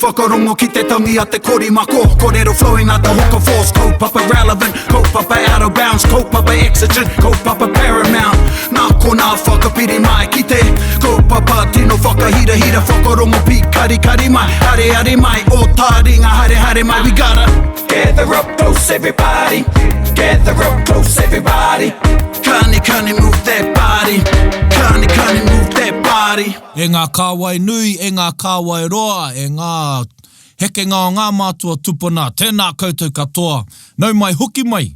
whakarongo ki te tangi a te korimako. Kōrero flowing out the hook of force. Kaupapa relevant, kaupapa out of bounds, kaupapa exigent, kaupapa paramount. Nā kona whakapiri mai ki te kaupapa tino whakahira hira whakarongo pi kari kari mai. Hare hare mai, o Taringa hare hare mai. We gotta gather up close everybody. Gather up close everybody. Kani move that body. Kani move that body. E ngā kāwai nui, e ngā kāwai roa, e ngā hekenga o ngā mātua tupuna, tēnā koutou katoa. Nau mai hoki mai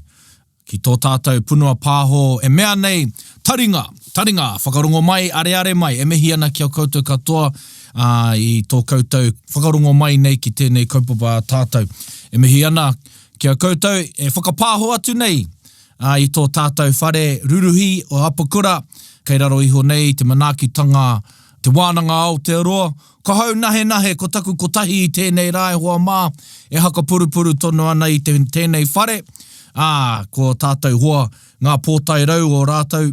ki tō tātou punua pāho. E mea nei, taringa, whakarongo mai, are mai, e mihi ana ki a koutou katoa i tō koutou whakarongo mai nei ki tēnei kaupapa tātou. E mihi ana ki a koutou, e whakapāho atu nei i tō tātou whare ruruhi o Apakura, kei raro iho nei te manaakitanga, te wānanga Aotearoa, ka hau nahe, ko taku kotahi i tēnei rai hoa mā, e haka purupuru tono ana i tēnei whare, ko tātou hoa ngā pōtai rau o rātou,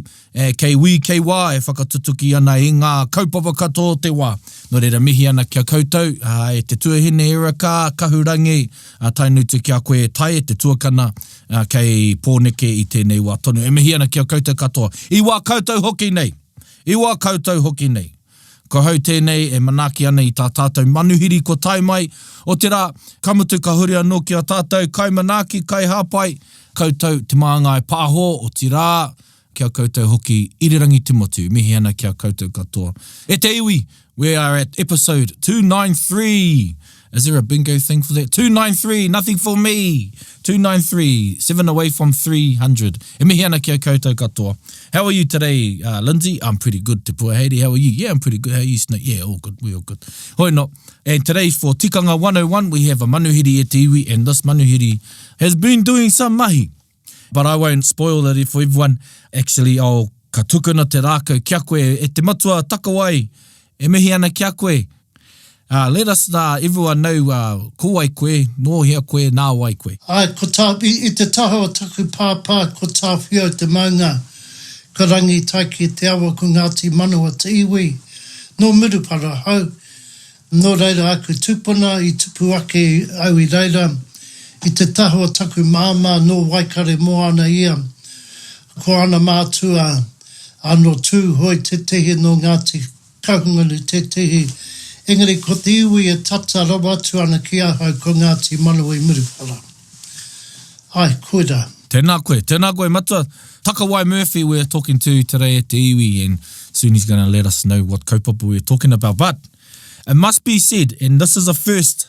kei wī, kei wā, e whakatutuki ana i ngā kaupapa katoa te wā. No reira mihi ana kia koutou, e te tuahine iraka, kahurangi, tainutu kia koe tai, e te tuakana kei pōneke i tēnei wā tonu. E mihi ana kia koutou katoa. I wā koutou hoki nei. Ko hau tēnei e manaki ana i tā tātou manuhiri ko tai mai. O te rā, kamutu ka huri anō ki a tātou, kai manaki, kai hāpai, koutou te māngai pāho o te rā, kia koutou hoki irirangi timotu, mihi ana kia koutou katoa. E te iwi, we are at episode 293. Is there a bingo thing for that? 293, nothing for me. 293, 7 away from 300. E mihi ana kia koutou katoa. How are you today, Lindsay? I'm pretty good, Te Puaheiri. How are you? Yeah, I'm pretty good. How are you, Snake? Yeah, all good. We all good. Hoi no. And today for Tikanga 101, we have a manuhiri e te iwi, and this manuhiri has been doing some mahi. But I won't spoil it for everyone. Actually, ka tukuna te rākau kia koe e te matua Takawai. E mihi ana kia koe. Let us everyone know ko wai koe, no hea koe, nā wai koe. Ai, ko tā, i te taha o taku pāpā, ko tā whio te maunga, ka rangi taiki te awa ko Ngāti Manawa te iwi, no mirupara hau, no reira aku tupuna, i tupu ake au i reira, i te taha o taku māma, no waikare moana ia, ko ana mātua, anō tū hoi te tehe no Ngāti Kahunganu te tehe, engari ko te iwi e tata rawa atu ana ki ahau ko Ngāti Manawa i mirupara. Ai, koera. Tēnā koe, matua. Takawai Murphy we're talking to today at the iwi, and soon he's going to let us know what kaupapa we're talking about. But it must be said, and this is a first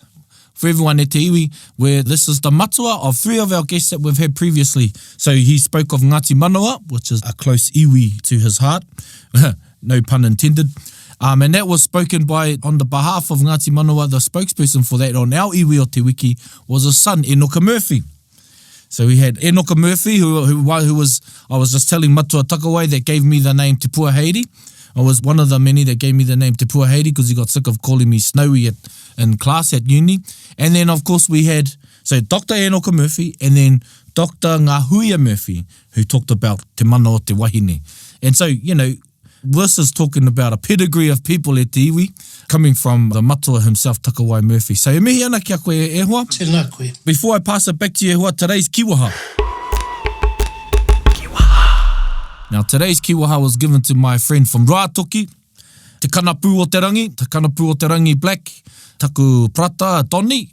for everyone at te iwi, where this is the matua of 3 of our guests that we've had previously. So he spoke of Ngāti Manawa, which is a close iwi to his heart, no pun intended. And that was spoken by, on the behalf of Ngāti Manawa, the spokesperson for that on our iwi o te wiki was his son, Enoka Murphy. So we had Enoka Murphy, who was, I was just telling Matua Takawai that gave me the name Te Puaheiri. I was one of the many that gave me the name Te Puaheiri because he got sick of calling me Snowy in class at uni. And then, of course, we had, so Dr. Enoka Murphy and then Dr. Ngahuia Murphy, who talked about Te Mana o Te Wahine. And so, you know, this is talking about a pedigree of people at te iwi, coming from the matua himself, Takawai Murphy. So e mihi ana kia koe e hoa. Tēnā koe. Before I pass it back to you, e hoa, today's kiwaha. Now, today's kiwaha was given to my friend from Rātoki, Te Kanapū o te Rangi, Te Kanapū o te Rangi Black, Taku Prata, Tony,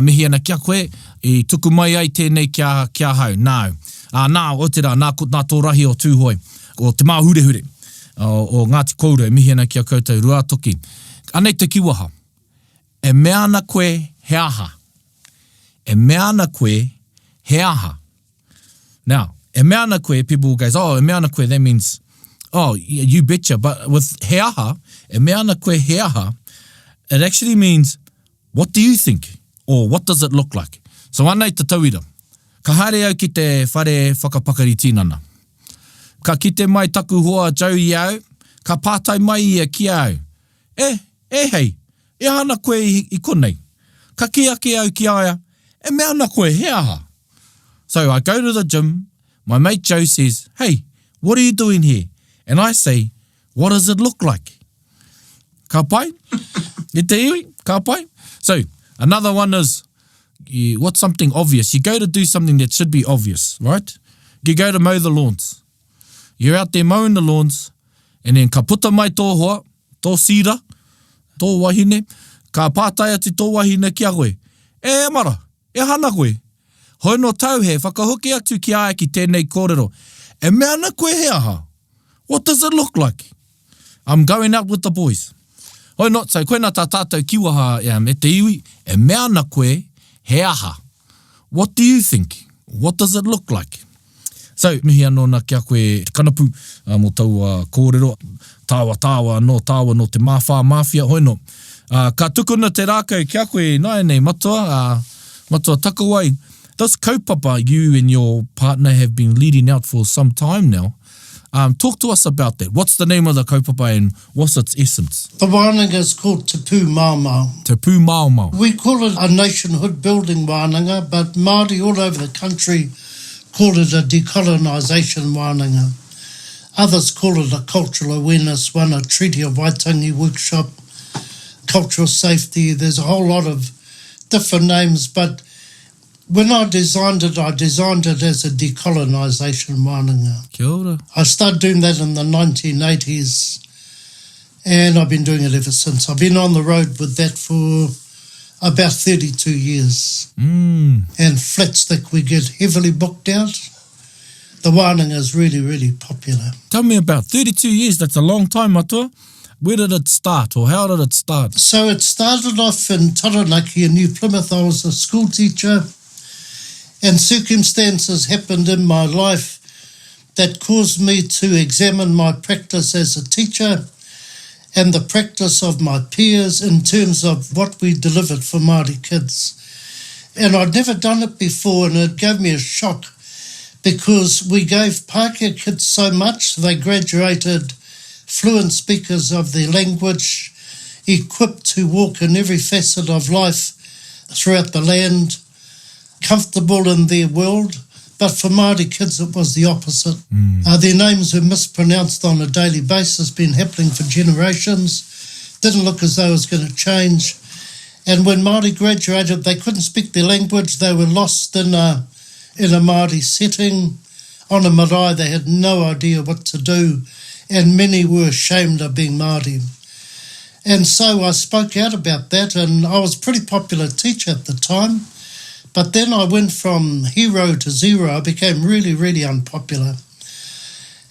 mihi ana kia koe, I tuku mai ai tēnei kia hau. Nā, o te rā, nā tō rahi o tūhoi, o te māhurehure. O Ngāti Koura, mihi ana kia koutou Ruatoki. Anei te kiwaha. E mea ana koe he aha. E mea ana koe he aha. Now, e mea ana koe, people goes, oh, e mea ana koe, that means, oh, you betcha. But with he aha, e mea ana koe he aha, it actually means, what do you think? Or what does it look like? So anei te tauira. Ka haere au ki te whare whakapakari tīnana. Ka kite mai taku hoa jau i au, ka pātai mai ia ki au. Hei, e hana koe i konei. Ka kia ki au ki aia, e mea ana koe he aha. So I go to the gym, my mate Joe says, hey, what are you doing here? And I say, what does it look like? Ka pai? E te iwi, ka pai? So, another one is, what's something obvious? You go to do something that should be obvious, right? You go to mow the lawns. You're out there mowing the lawns, and then ka puta mai tō hoa, tō sira, tō wahine, ka pātai ati tō wahine ki a koe. E mara, e hana koe. Hoi no tau he, whakahoki atu ki ae ki tēnei kōrero. E mea na koe he aha? What does it look like? I'm going out with the boys. Hoi no, so koe na tā tātou kiwaha e te iwi, e mea na koe he aha? What do you think? What does it look like? So, mihi anō na kia koe kanapu mō tau kōrero, tāwa no tāwa no te mafia, hoi no. Ka tukuna te rākau kia koe nai nei matua Takawai. This kaupapa you and your partner have been leading out for some time now. Talk to us about that. What's the name of the kaupapa and what's its essence? The wānanga is called Te Pūmamao. Te Pūmamao. We call it a nationhood building wānanga, but Māori all over the country call it a decolonisation wānanga. Others call it a cultural awareness one, a Treaty of Waitangi workshop, cultural safety. There's a whole lot of different names, but when I designed it as a decolonisation wānanga. Kia ora. I started doing that in the 1980s, and I've been doing it ever since. I've been on the road with that for about 32 years. And Flatstick, we get heavily booked out. The wānanga is really, really popular. Tell me about 32 years, that's a long time, matua. Where did it start, or how did it start? So it started off in Taringa in New Plymouth. I was a school teacher, and circumstances happened in my life that caused me to examine my practice as a teacher and the practice of my peers in terms of what we delivered for Māori kids. And I'd never done it before, and it gave me a shock because we gave Pākehā kids so much. They graduated fluent speakers of their language, equipped to walk in every facet of life throughout the land, comfortable in their world. But for Māori kids, it was the opposite. Their names were mispronounced on a daily basis, been happening for generations, didn't look as though it was going to change. And when Māori graduated, they couldn't speak their language. They were lost in a Māori setting. On a marae, they had no idea what to do, and many were ashamed of being Māori. And so I spoke out about that, and I was a pretty popular teacher at the time. But then I went from hero to zero. I became really, really unpopular.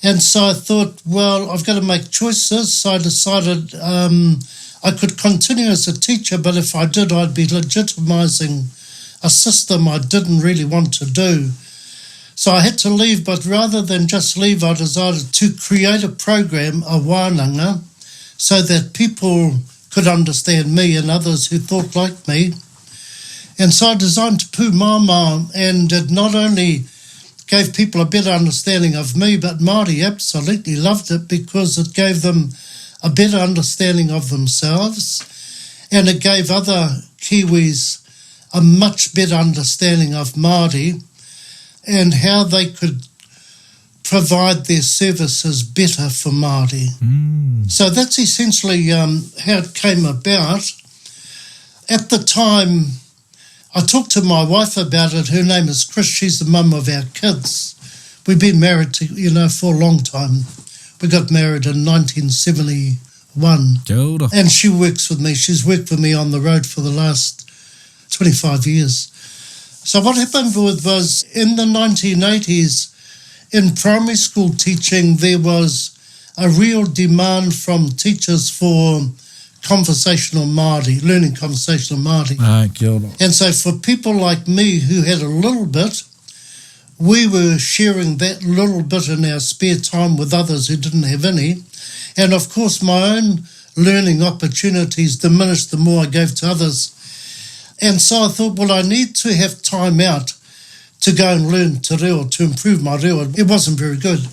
And so I thought, well, I've got to make choices. So I decided I could continue as a teacher, but if I did, I'd be legitimising a system I didn't really want to do. So I had to leave, but rather than just leave, I decided to create a program, a wānanga, so that people could understand me and others who thought like me. And so I designed Te Pūmamao, and it not only gave people a better understanding of me, but Māori absolutely loved it because it gave them a better understanding of themselves, and it gave other Kiwis a much better understanding of Māori and how they could provide their services better for Māori. So that's essentially how it came about. At the time, I talked to my wife about it. Her name is Chris. She's the mum of our kids. We've been married for a long time. We got married in 1971. And she works with me. She's worked with me on the road for the last 25 years. So what happened was in the 1980s, in primary school teaching, there was a real demand from teachers for conversational Māori, learning conversational Māori. And so for people like me who had a little bit, we were sharing that little bit in our spare time with others who didn't have any. And of course, my own learning opportunities diminished the more I gave to others. And so I thought, well, I need to have time out to go and learn te reo, to improve my reo. It wasn't very good.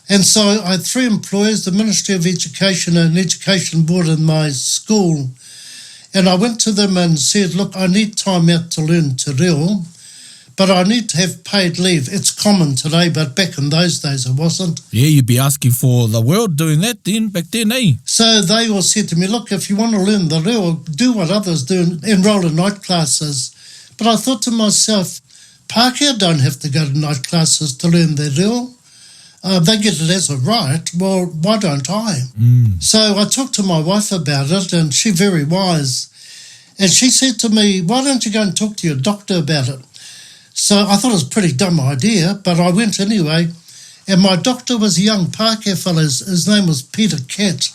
And so I had 3 employers, the Ministry of Education and Education Board in my school. And I went to them and said, look, I need time out to learn te reo, but I need to have paid leave. It's common today, but back in those days it wasn't. Yeah, you'd be asking for the world doing that then, back then, eh? So they all said to me, look, if you want to learn the reo, do what others do, enroll in night classes. But I thought to myself, Pākehā don't have to go to night classes to learn their reo. They get it as a right, well, why don't I? So I talked to my wife about it, and she very wise. And she said to me, why don't you go and talk to your doctor about it? So I thought it was a pretty dumb idea, but I went anyway. And my doctor was a young Pākehā fellow. His name was Peter Cat.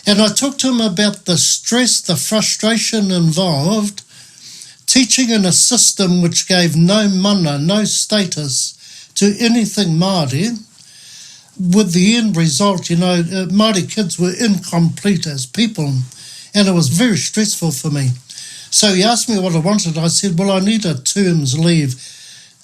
And I talked to him about the stress, the frustration involved, teaching in a system which gave no mana, no status to anything Māori. With the end result, Māori kids were incomplete as people, and it was very stressful for me. So he asked me what I wanted. I said, well, I need a term's leave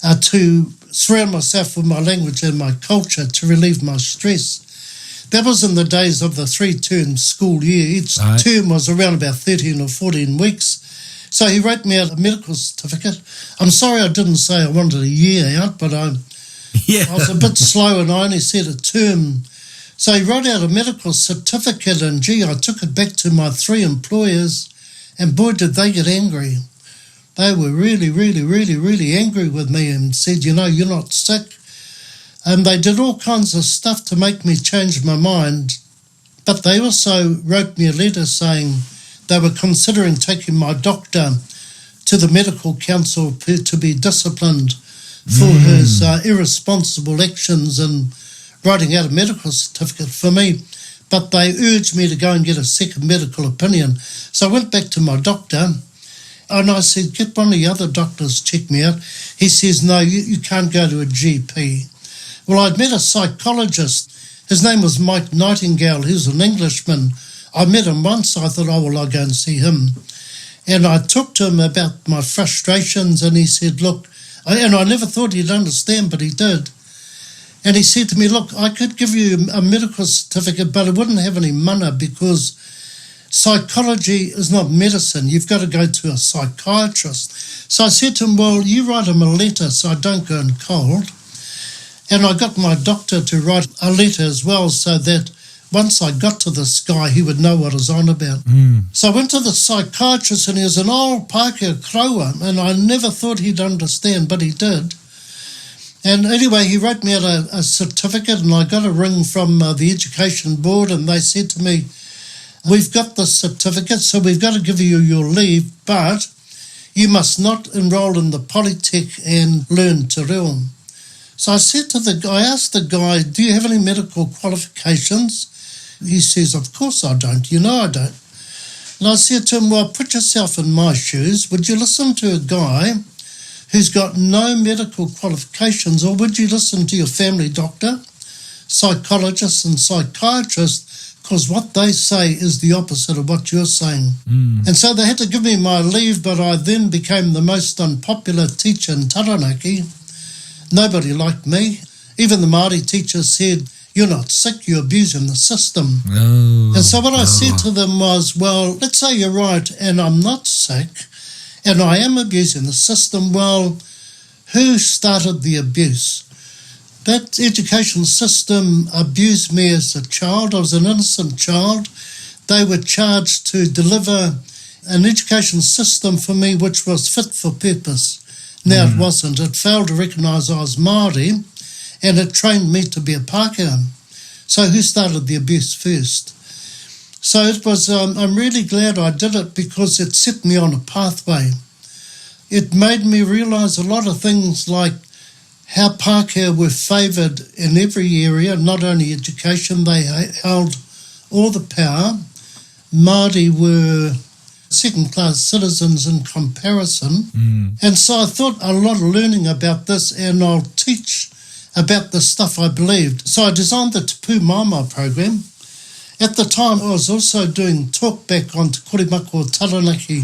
to surround myself with my language and my culture to relieve my stress. That was in the days of the 3-term school year. Each term was around about 13 or 14 weeks. So he wrote me out a medical certificate. I'm sorry I didn't say I wanted a year out, but I was a bit slow and I only said a term. So he wrote out a medical certificate, and I took it back to my 3 employers, and boy, did they get angry. They were really, really, really, really angry with me and said, you're not sick. And they did all kinds of stuff to make me change my mind. But they also wrote me a letter saying they were considering taking my doctor to the medical council to be disciplined for his irresponsible actions and writing out a medical certificate for me. But they urged me to go and get a second medical opinion. So I went back to my doctor and I said, get one of the other doctors to check me out. He says, no, you can't go to a GP. Well, I'd met a psychologist. His name was Mike Nightingale. He was an Englishman. I met him once. I thought, oh, well, I'll go and see him. And I talked to him about my frustrations, and he said, look, and I never thought he'd understand, but he did. And he said to me, look, I could give you a medical certificate, but it wouldn't have any mana because psychology is not medicine. You've got to go to a psychiatrist. So I said to him, well, you write him a letter so I don't go in cold. And I got my doctor to write a letter as well so that once I got to this guy, he would know what I was on about. So I went to the psychiatrist, and he was an old Pākehā kraua, and I never thought he'd understand, but he did. And anyway, he wrote me out a certificate, and I got a ring from the Education Board, and they said to me, we've got the certificate, so we've got to give you your leave, but you must not enrol in the Polytech and learn te reo. So I said to the guy, I asked the guy, do you have any medical qualifications? He says, of course I don't. You know I don't. And I said to him, well, put yourself in my shoes. Would you listen to a guy who's got no medical qualifications, or would you listen to your family doctor, psychologist and psychiatrist, because what they say is the opposite of what you're saying. And so they had to give me my leave, but I then became the most unpopular teacher in Taranaki. Nobody liked me. Even the Māori teachers said, you're not sick, you're abusing the system. And so what I said to them was, well, let's say you're right and I'm not sick and I am abusing the system. Well, who started the abuse? That education system abused me as a child. I was an innocent child. They were charged to deliver an education system for me which was fit for purpose. Now it wasn't. It failed to recognise I was Māori, and it trained me to be a Pākehā. So who started the abuse first? So it was. I'm really glad I did it because it set me on a pathway. It made me realise a lot of things like how Pākehā were favoured in every area, not only education. They held all the power. Māori were second-class citizens in comparison. And so I thought a lot of learning about this, and I'll teach about the stuff I believed. So I designed the Pūmamao program. At the time, I was also doing talkback on Te Korimako Taranaki,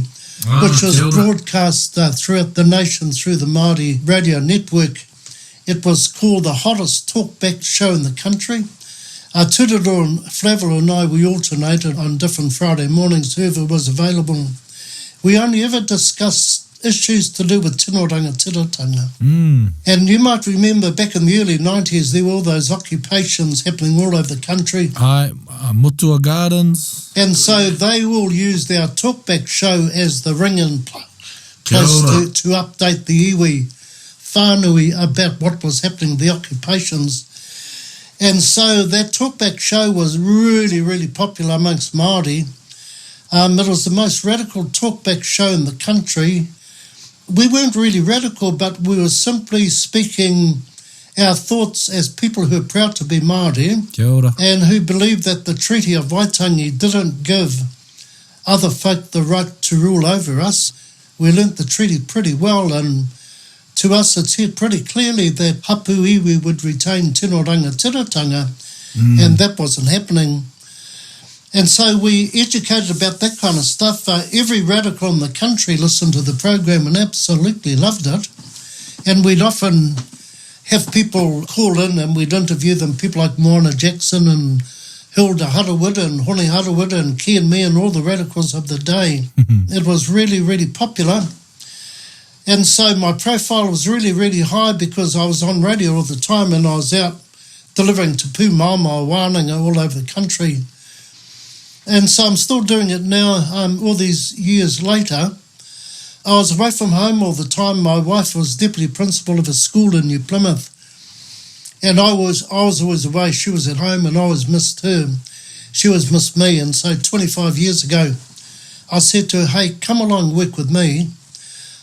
which was broadcast throughout the nation through the Māori radio network. It was called the hottest talkback show in the country. Tūrero and Flavel and I, we alternated on different Friday mornings, whoever was available. We only ever discussed issues to do with Tino Rangatiratanga. Mm. And you might remember back in the early 90s, there were all those occupations happening all over the country. Ai, Mutua Gardens. And so they all used our talkback show as the ring-in Kia place ora. to update the iwi whānui about what was happening, the occupations. And so that talkback show was really, really popular amongst Māori. It was the most radical talkback show in the country. We weren't really radical, but we were simply speaking our thoughts as people who are proud to be Māori Kia ora. and who believe that the Treaty of Waitangi didn't give other folk the right to rule over us. We learnt the treaty pretty well, and to us it's said pretty clearly that Hapu Iwi would retain Tino Rangatiratanga, and that wasn't happening. And so we educated about that kind of stuff. Every radical in the country listened to the program and absolutely loved it. And we'd often have people call in and we'd interview them, people like Moana Jackson and Hilda Harawood and Hone Harawood and Ken Me and all the radicals of the day. It was really, really popular. And so my profile was really, really high because I was on radio all the time and I was out delivering to Pūmamao, wānanga all over the country. And so I'm still doing it now, all these years later. I was away from home all the time. My wife was deputy principal of a school in New Plymouth. And I was always away. She was at home and I always missed her. She always missed me. And so 25 years ago, I said to her, hey, come along, work with me.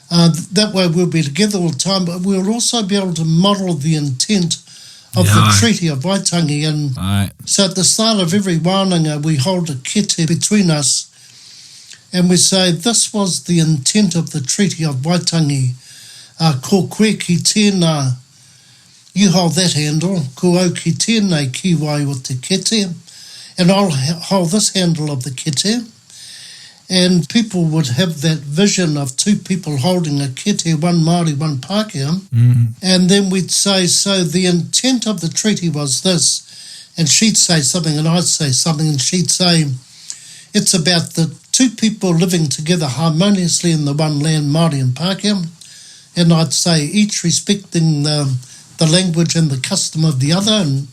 That way we'll be together all the time, but we'll also be able to model the intent of the Treaty of Waitangi. And so at the start of every wānanga, we hold a kete between us and we say, this was the intent of the Treaty of Waitangi. Ko koe ki tēnā, you hold that handle. Ko au ki tēnei ki wai o te kete. And I'll hold this handle of the kete. And people would have that vision of two people holding a kete, one Māori, one Pākehā. And then we'd say, so the intent of the treaty was this. And she'd say something and I'd say something and she'd say, it's about the two people living together harmoniously in the one land, Māori and Pākehā. And I'd say each respecting the language and the custom of the other and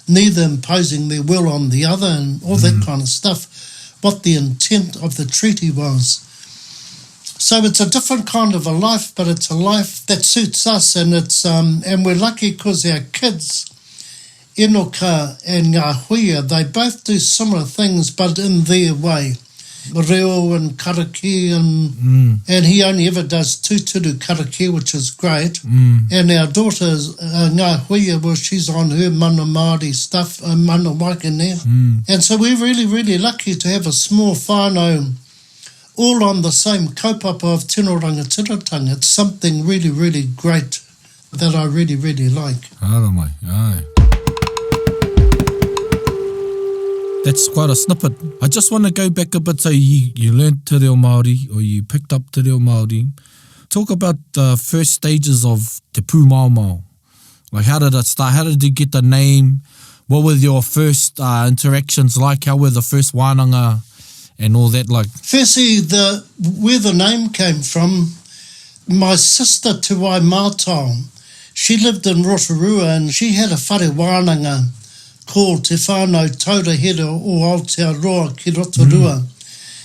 neither imposing their will on the other and all that kind of stuff. What the intent of the treaty was. So it's a different kind of a life, but it's a life that suits us, and it's and we're lucky because our kids, Enoka and Ngāhuia, they both do similar things, but in their way. Reo and karake, and he only ever does tūturu karake, which is great. And our daughter, Ngāhuia, well, she's on her mana Māori stuff, mana waikene. And so we're really, really lucky to have a small whānau all on the same kaupapa of Tino Rangatiratanga. It's something really, really great that I really, really like. Ara mai, ai. That's quite a snippet. I just want to go back a bit. So you learned Te Reo Māori, or you picked up Te Reo Māori. Talk about the first stages of Te Pūmamao. Like, how did it start? How did you get the name? What were your first interactions like? How were the first wānanga and all that like? Firstly, where the name came from, my sister Takawai Murphy, she lived in Rotorua and she had a whare wānanga called Te Whānau Taurahera o Aotearoa ki Rotorua.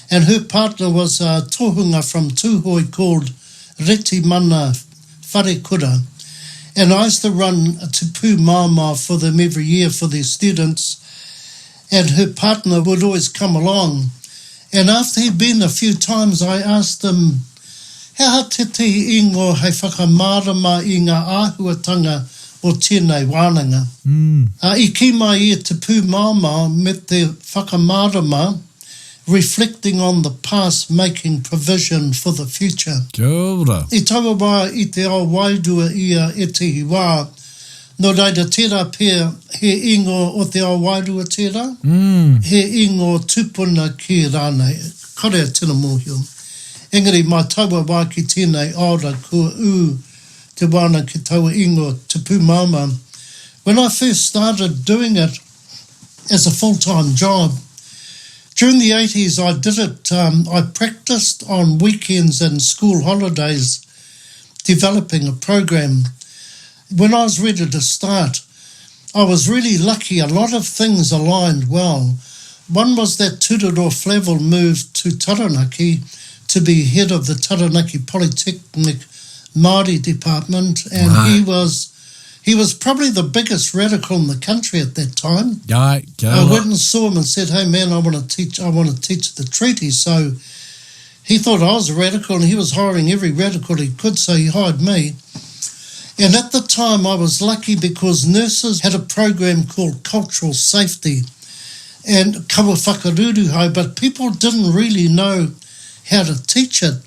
And her partner was a tohunga from Tūhoi called Reti Mana Wharekura. And I used to run to Pūmamao for them every year for their students. And her partner would always come along. And after he'd been a few times, I asked him, how te te ingo hei whakamārama I ngā āhuatanga o tēnei wānanga. I ki mai e te Pūmamao me te whakamārama, reflecting on the past, making provision for the future. Kia ora. I taua wā I te ao wairua ia e te hiwā. No reira tērā pēr, he ingo o te ao wairua tērā, he ingo tupuna ki rānei. Karea tēnā mōhio. Engari, mai taua wā ki tēnei ora kua te wāna ki taua ingo te Pūmamao. When I first started doing it as a full-time job, During the 80s, I did it. I practiced on weekends and school holidays, developing a program. When I was ready to start, I was really lucky. A lot of things aligned well. One was that Tūroro Flavel moved to Taranaki to be head of the Taranaki Polytechnic Māori department, and he was probably the biggest radical in the country at that time. I went and saw him and said, "Hey man, I want to teach the treaty." So he thought I was a radical, and he was hiring every radical he could, so he hired me. And at the time, I was lucky because nurses had a program called cultural safety and kawa whakaruruhau, but people didn't really know how to teach it.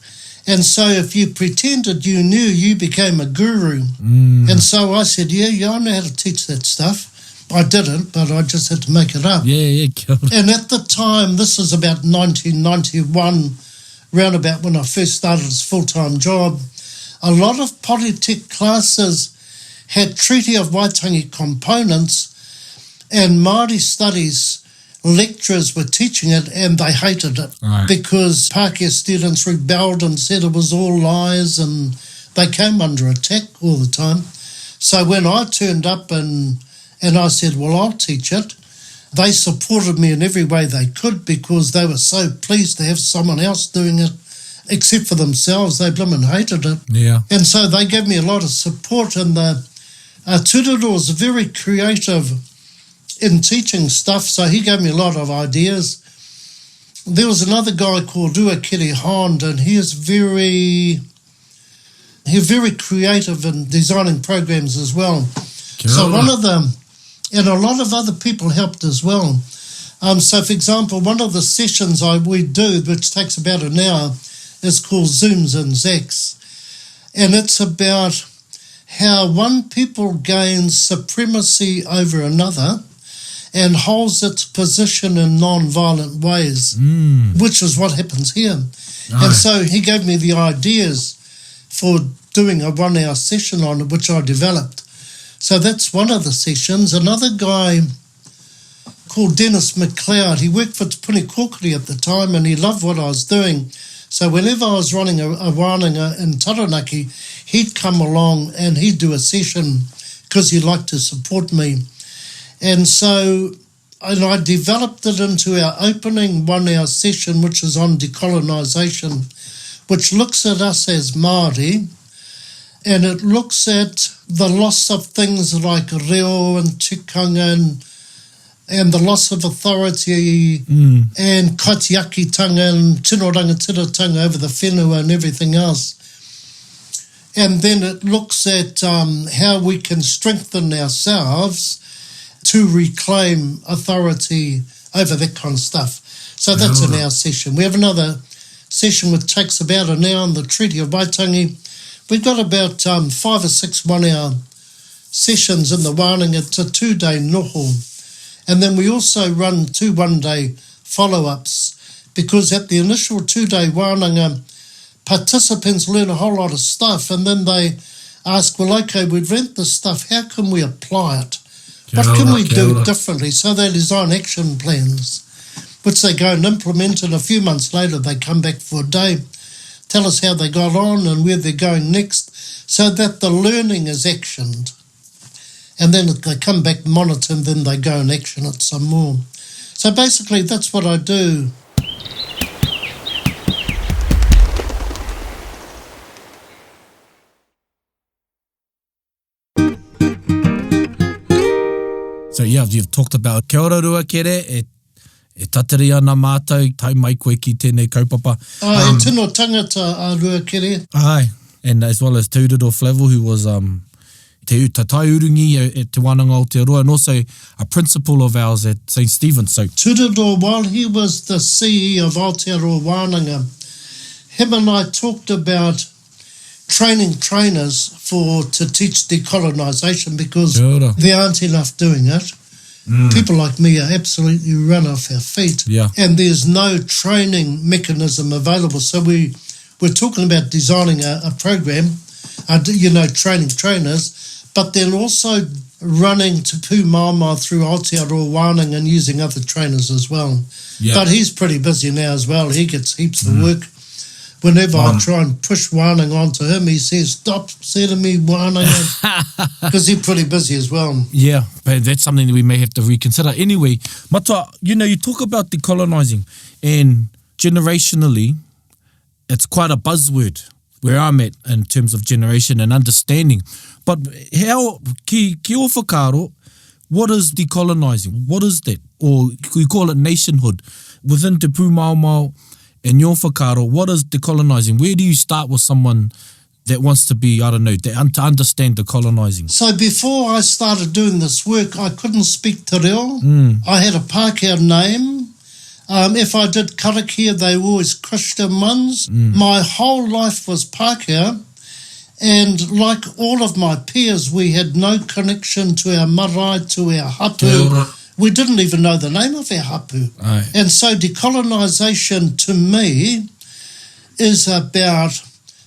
And so if you pretended you knew, you became a guru. And so I said, yeah, I know how to teach that stuff. I didn't, but I just had to make it up. Yeah, cool. And at the time, this is about 1991, round about when I first started this full-time job, a lot of Polytech classes had Treaty of Waitangi components, and Māori studies lecturers were teaching it, and they hated it because Pākehā students rebelled and said it was all lies, and they came under attack all the time. So when I turned up and I said, well, I'll teach it, they supported me in every way they could because they were so pleased to have someone else doing it. Except for themselves, they blooming hated it. Yeah. And so they gave me a lot of support, and the Tūroro was very creative in teaching stuff, so he gave me a lot of ideas. There was another guy called Ruakere Hond, and he was very creative in designing programs as well. So one of them, and a lot of other people helped as well. So, for example, one of the sessions we do, which takes about an hour, is called Zooms and Zacs. And it's about how one people gains supremacy over another and holds its position in non-violent ways, which is what happens here. And so he gave me the ideas for doing a 1 hour session on it, which I developed. So that's one of the sessions. Another guy called Dennis McLeod, he worked for Te Punikokiri at the time, and he loved what I was doing. So whenever I was running a wānanga in Taranaki, he'd come along and he'd do a session because he liked to support me. And so I developed it into our opening 1 hour session, which is on decolonisation, which looks at us as Māori, and it looks at the loss of things like reo and tikanga and the loss of authority and kaitiakitanga and Tino Rangatiratanga over the whenua and everything else. And then it looks at how we can strengthen ourselves to reclaim authority over that kind of stuff. So that's an hour session. We have another session which takes about an hour on the Treaty of Waitangi. We've got about 5 or 6 1 hour sessions in the wānanga. It's a 2-day noho. And then we also run 2 1-day follow-ups because at the initial 2-day wānanga, participants learn a whole lot of stuff, and then they ask, well, okay, we've learnt this stuff, how can we apply it? What can we do differently? So they design action plans, which they go and implement, and a few months later they come back for a day, tell us how they got on and where they're going next, so that the learning is actioned. And then they come back, monitor, and then they go and action it some more. So basically, that's what I do. So yeah, you've talked about kia ora ruakere, e tatari ana mātou, tai mai koe ki tēnei kaupapa. E tino tangata a ruakere. Aye, and as well as Tūroro Flavel, who was te taiurungi at Te Wānanga Aotearoa, and also a principal of ours at St. Stephen's. So Tūroro, while he was the CEO of Aotearoa Wānanga, him and I talked about training trainers to teach decolonisation because there aren't enough doing it. People like me are absolutely run off our feet. Yeah. And there's no training mechanism available. So we're talking about designing a program, training trainers, but then also running to Pūmamao through Aotearoa Wānanga and using other trainers as well. Yeah. But he's pretty busy now as well. He gets heaps of work. Whenever I try and push Wānanga onto him, he says, stop sending me Wānanga, because he's pretty busy as well. Yeah, but that's something that we may have to reconsider. Anyway, Matua, you know, you talk about decolonising, and generationally, it's quite a buzzword where I'm at in terms of generation and understanding. But how, ki o whakaaro, what is decolonising? What is that? Or we call it nationhood. Within Te Pūmamao and your whakaaro, what is decolonising? Where do you start with someone that wants to be, I don't know, to understand decolonising? So before I started doing this work, I couldn't speak te reo. I had a Pākehā name. If I did karakia, they were always Christian ones. My whole life was Pākehā, and like all of my peers, we had no connection to our marae, to our hapu. We didn't even know the name of our hapu. Aye. And so decolonisation to me is about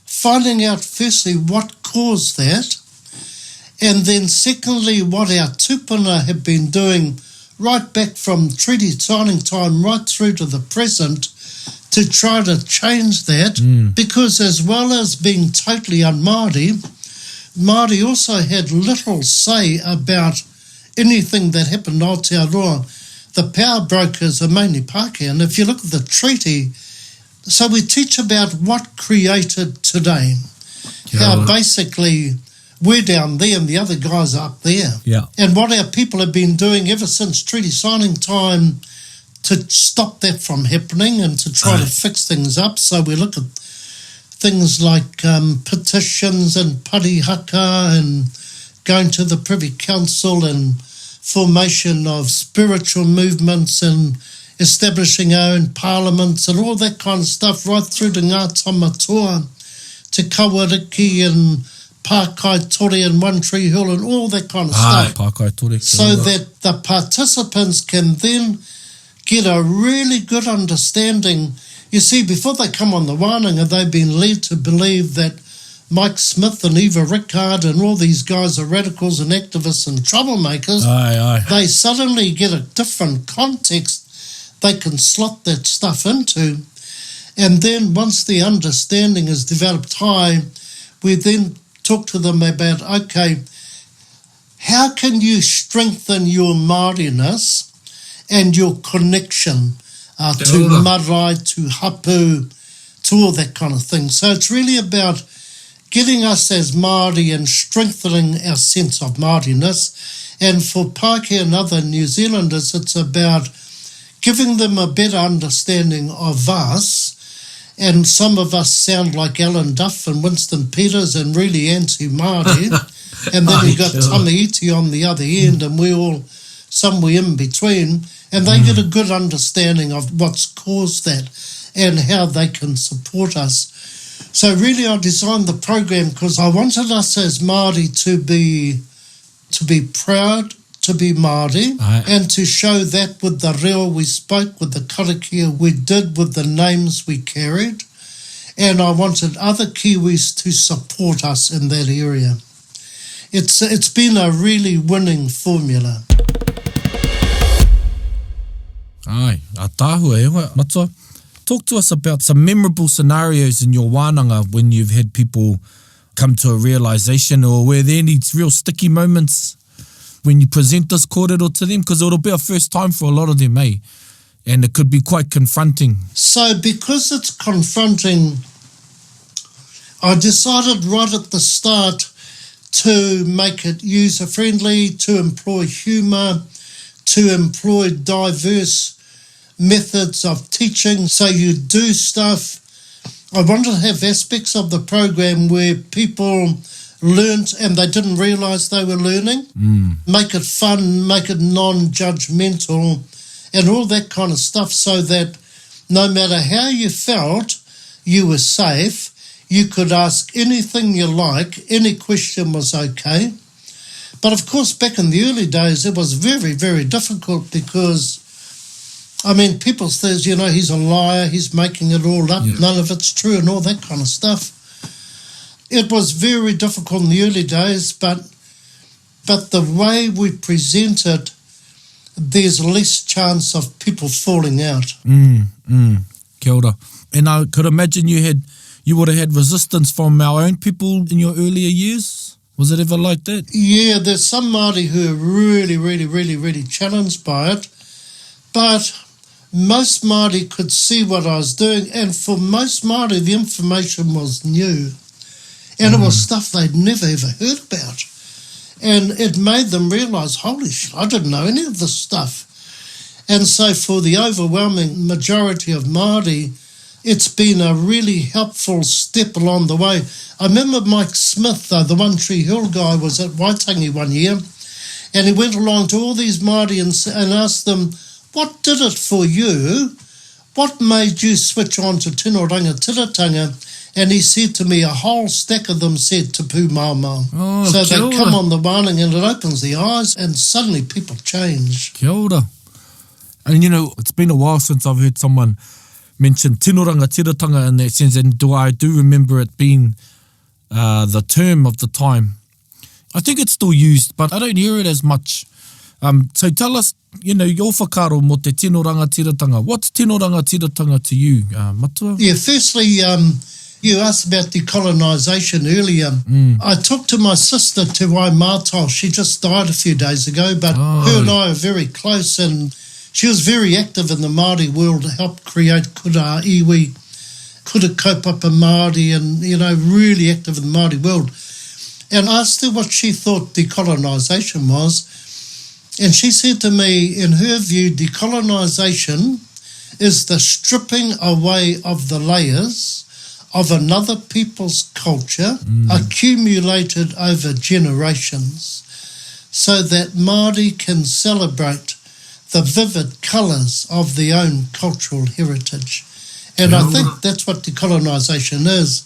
finding out firstly what caused that, and then secondly what our tupuna have been doing right back from treaty signing time right through to the present to try to change that, because as well as being totally un-Māori, Māori also had little say about anything that happened in Aotearoa. The power brokers are mainly Pākehā, and if you look at the treaty, so we teach about what created today, how basically we're down there and the other guys are up there. Yeah. And what our people have been doing ever since treaty signing time to stop that from happening and to try to fix things up. So we look at things like petitions and parihaka and going to the Privy Council and formation of spiritual movements and establishing our own parliaments and all that kind of stuff, right through to Ngā Tamatoa, to Kawariki and Pākai Tore and One Tree Hill and all that kind of stuff. Pākai Tore. So that the participants can then get a really good understanding. You see, before they come on the Wānanga, they've been led to believe that Mike Smith and Eva Rickard and all these guys are radicals and activists and troublemakers. They suddenly get a different context they can slot that stuff into. And then once the understanding is developed high, we then talk to them about, okay, how can you strengthen your Māoriness and your connection to marae, to hapu, to all that kind of thing. So it's really about getting us as Māori and strengthening our sense of Māoriness. And for Pākehā and other New Zealanders, it's about giving them a better understanding of us. And some of us sound like Alan Duff and Winston Peters and really anti-Māori. And then you've got Tamaiti on the other end, and we're all somewhere in between. And they get a good understanding of what's caused that and how they can support us. So really I designed the program because I wanted us as Māori to be proud to be Māori and to show that with the reo we spoke, with the karakia we did, with the names we carried. And I wanted other Kiwis to support us in that area. It's been a really winning formula. Ai, a tāhua e hoa. Matua, talk to us about some memorable scenarios in your wānanga when you've had people come to a realisation, or were there any real sticky moments when you present this kōrero to them? Because it'll be a first time for a lot of them, eh? And it could be quite confronting. So because it's confronting, I decided right at the start to make it user-friendly, to employ humour, to employ diverse methods of teaching. So you do stuff. I wanted to have aspects of the program where people learnt and they didn't realise they were learning. Make it fun, make it non-judgmental and all that kind of stuff, so that no matter how you felt, you were safe. You could ask anything you like, any question was okay. But of course, back in the early days, it was very, very difficult because, I mean, people say, you know, he's a liar, he's making it all up, none of it's true and all that kind of stuff. It was very difficult in the early days, but but the way we present it, there's less chance of people falling out. Kia ora. And I could imagine you would have had resistance from our own people in your earlier years? Was it ever like that? Yeah, there's some Māori who are really, really, really, really challenged by it, but most Māori could see what I was doing, and for most Māori the information was new, and it was stuff they'd never ever heard about, and it made them realise, holy shit, I didn't know any of this stuff. And so for the overwhelming majority of Māori, it's been a really helpful step along the way. I remember Mike Smith, the One Tree Hill guy, was at Waitangi one year, and he went along to all these Māori and asked them, what did it for you? What made you switch on to Tino Rangatiratanga? And he said to me, a whole stack of them said Te Pūmamao. Oh, so they kia ora. come on the wānanga and it opens the eyes, and suddenly people change. Kia ora. And you know, it's been a while since I've heard someone mention Tino Rangatiratanga in that sense, and I do remember it being the term of the time. I think it's still used, but I don't hear it as much. So tell us, you know, your whakaro mo te Tino Rangatiratanga. What's Tino Rangatiratanga to you, Matua? Yeah, firstly, you asked about decolonisation earlier. I talked to my sister, Takawai Murphy. She just died a few days ago, but her and I are very close, and she was very active in the Māori world to help create kura iwi, kura kaupapa Māori, and, you know, really active in the Māori world. And I asked her what she thought decolonisation was, and she said to me, in her view, decolonisation is the stripping away of the layers of another people's culture accumulated over generations, so that Māori can celebrate the vivid colours of their own cultural heritage. And I think that's what decolonisation is.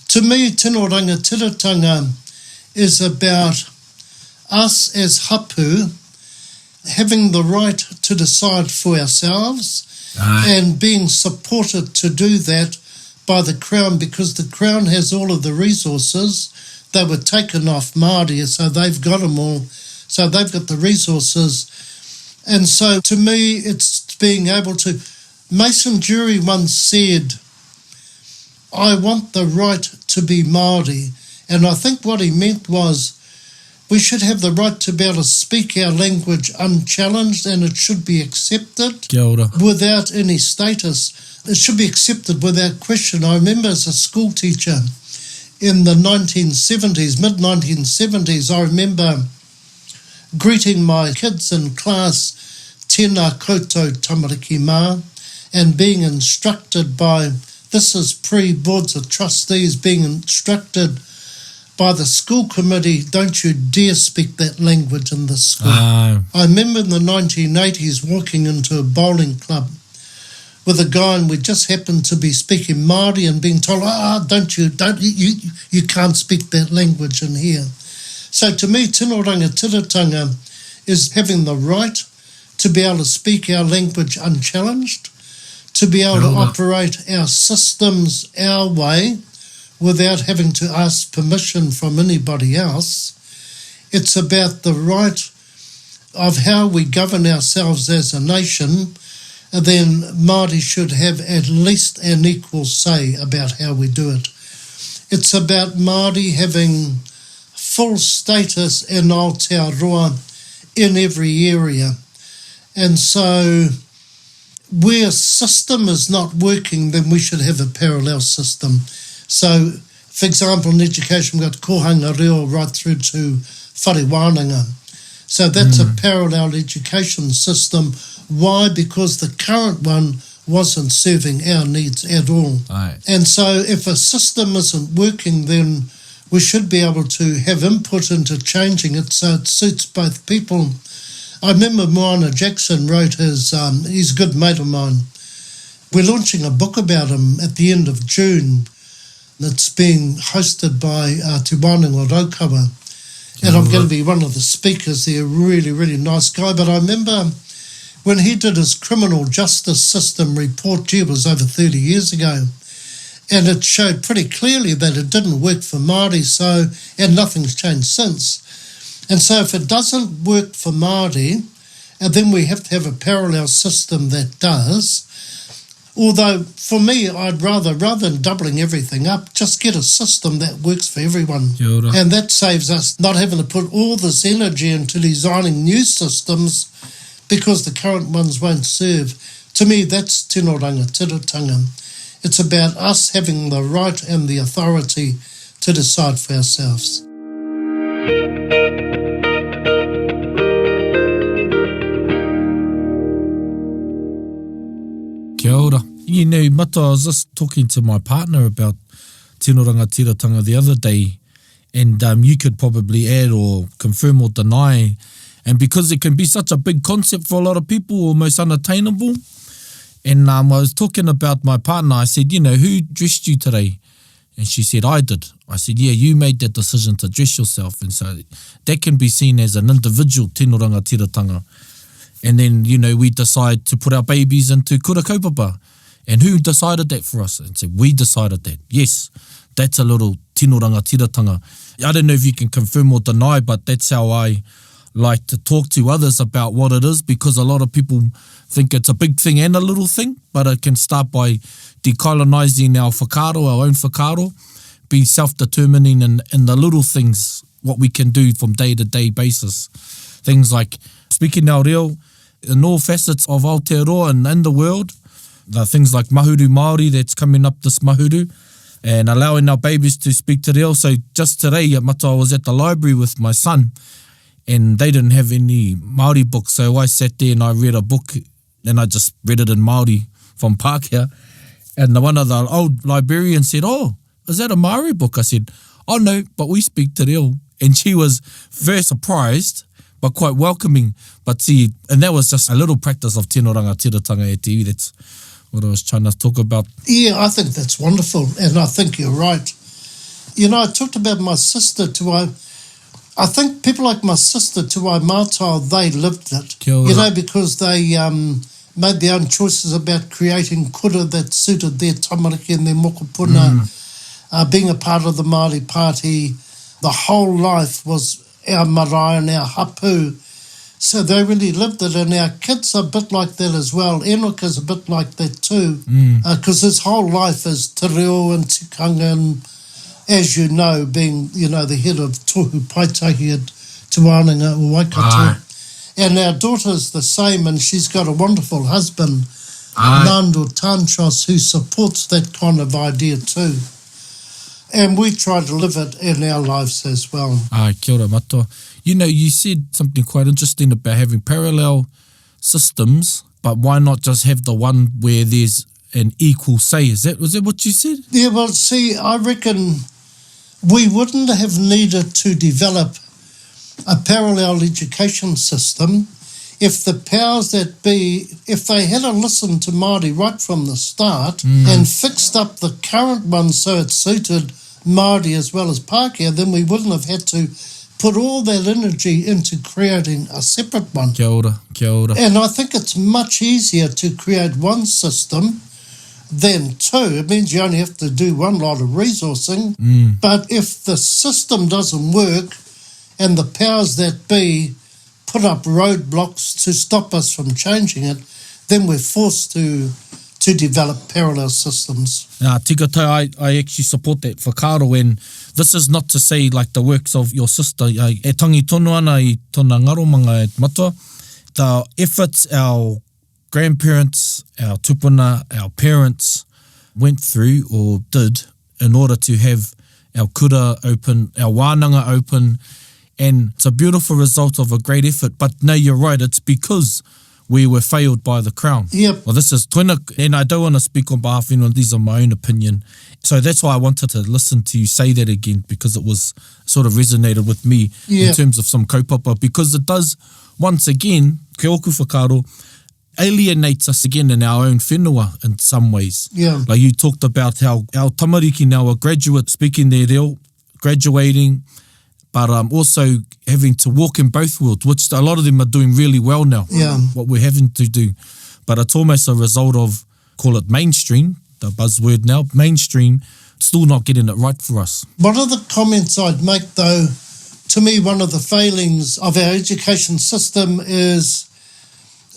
To me, Tino Rangatiratanga is about us as hapu having the right to decide for ourselves and being supported to do that by the Crown, because the Crown has all of the resources. They were taken off Māori, so they've got them all. So they've got the resources. And so to me, it's being able to... Mason Jury once said, I want the right to be Māori. And I think what he meant was we should have the right to be able to speak our language unchallenged, and it should be accepted without any status. It should be accepted without question. I remember as a school teacher in the 1970s, mid-1970s, I remember greeting my kids in class, tēnā koutou tamariki mā, and being instructed by, this is pre-boards of trustees, being instructed by the school committee, don't you dare speak that language in the school. I remember in the 1980s walking into a bowling club with a guy, and we just happened to be speaking Māori and being told, you can't speak that language in here. So to me, Tino Rangatiratanga is having the right to be able to speak our language unchallenged, to be able to operate our systems our way without having to ask permission from anybody else. It's about the right of how we govern ourselves as a nation, and then Māori should have at least an equal say about how we do it. It's about Māori having full status in Aotearoa in every area. And so where a system is not working, then we should have a parallel system. So, for example, in education, we've got kohanga reo right through to whare wānanga. So that's a parallel education system. Why? Because the current one wasn't serving our needs at all. And so if a system isn't working, then we should be able to have input into changing it so it suits both people. I remember Moana Jackson wrote he's a good mate of mine. We're launching a book about him at the end of June. That's being hosted by Te Wānanga Raukawa. And I'm going to be one of the speakers there, really, really nice guy. But I remember when he did his criminal justice system report, it was over 30 years ago, and it showed pretty clearly that it didn't work for Māori, and nothing's changed since. And so if it doesn't work for Māori, and then we have to have a parallel system that does. Although, for me, I'd rather than doubling everything up, just get a system that works for everyone. Kia ora. And that saves us not having to put all this energy into designing new systems because the current ones won't serve. To me, that's Tino Rangatiratanga. It's about us having the right and the authority to decide for ourselves. Kia ora. You know, Mata, I was just talking to my partner about Tino Rangatiratanga the other day, and you could probably add or confirm or deny. And because it can be such a big concept for a lot of people, almost unattainable. And I was talking about my partner. I said, you know, who dressed you today? And she said, I did. I said, yeah, you made that decision to dress yourself. And so that can be seen as an individual Tino Rangatiratanga. And then, you know, we decide to put our babies into kura kaupapa. And who decided that for us? And so we decided that. Yes, that's a little Tino Rangatiratanga. I don't know if you can confirm or deny, but that's how I like to talk to others about what it is, because a lot of people think it's a big thing and a little thing, but it can start by decolonising our whakaaro, our own whakaaro, be self-determining in the little things, what we can do from day-to-day basis. Things like speaking our reo in all facets of Aotearoa and in the world, the things like mahuru Māori that's coming up this mahuru, and allowing our babies to speak te reo. So just today, Mata, I was at the library with my son, and they didn't have any Māori books, so I sat there and I read a book, and I just read it in Māori from Pākehā. And one of the old librarians said, oh, is that a Māori book? I said, oh no, but we speak te reo. And she was very surprised, but quite welcoming. But see, and that was just a little practice of Tino Rangatiratanga e te iwi. That's what I was trying to talk about. Yeah, I think that's wonderful, and I think you're right. You know, I talked about my sister I think people like my sister, Te Mātau, they lived it. You know, because they made their own choices about creating kura that suited their tamariki and their mokopuna. Being a part of the Māori Party, the whole life was our marae and our hapu. So they really lived it, and our kids are a bit like that as well. Enoch is a bit like that too, because his whole life is te reo and tikanga, and as you know, being, you know, the head of tohu paitahi at Te Wānanga o Waikato. And our daughter's the same, and she's got a wonderful husband, Nando Tanchos, who supports that kind of idea too. And we try to live it in our lives as well. Kia ora matua. You know, you said something quite interesting about having parallel systems, but why not just have the one where there's an equal say? Was that what you said? Yeah, well, see, I reckon we wouldn't have needed to develop a parallel education system if the powers that be, if they had listened to Māori right from the start and fixed up the current one so it suited Māori as well as Pākehā, then we wouldn't have had to put all that energy into creating a separate one. Kia ora, kia ora. And I think it's much easier to create one system than two. It means you only have to do one lot of resourcing. But if the system doesn't work and the powers that be put up roadblocks to stop us from changing it, then we're forced to develop parallel systems. Tika tau, I actually support that whakaaro, and this is not to say like the works of your sister, e tangi tonu ana I tōna ngaromanga e matua. The efforts our grandparents, our tupuna, our parents went through or did in order to have our kura open, our wānanga open, and it's a beautiful result of a great effort. But no, you're right, it's because we were failed by the Crown. Yep. Well, this is Twina, and I don't want to speak on behalf of anyone, these are my own opinion. So that's why I wanted to listen to you say that again, because it was sort of resonated with me in terms of some kaupapa, because it does, once again, ke oku whakaaro, alienates us again in our own whenua in some ways. Yeah. Like you talked about how our tamariki now are graduates speaking their reo, graduating, but also having to walk in both worlds, which a lot of them are doing really well now, what we're having to do. But it's almost a result of, call it mainstream, the buzzword now, mainstream, still not getting it right for us. One of the comments I'd make, though, to me, one of the failings of our education system is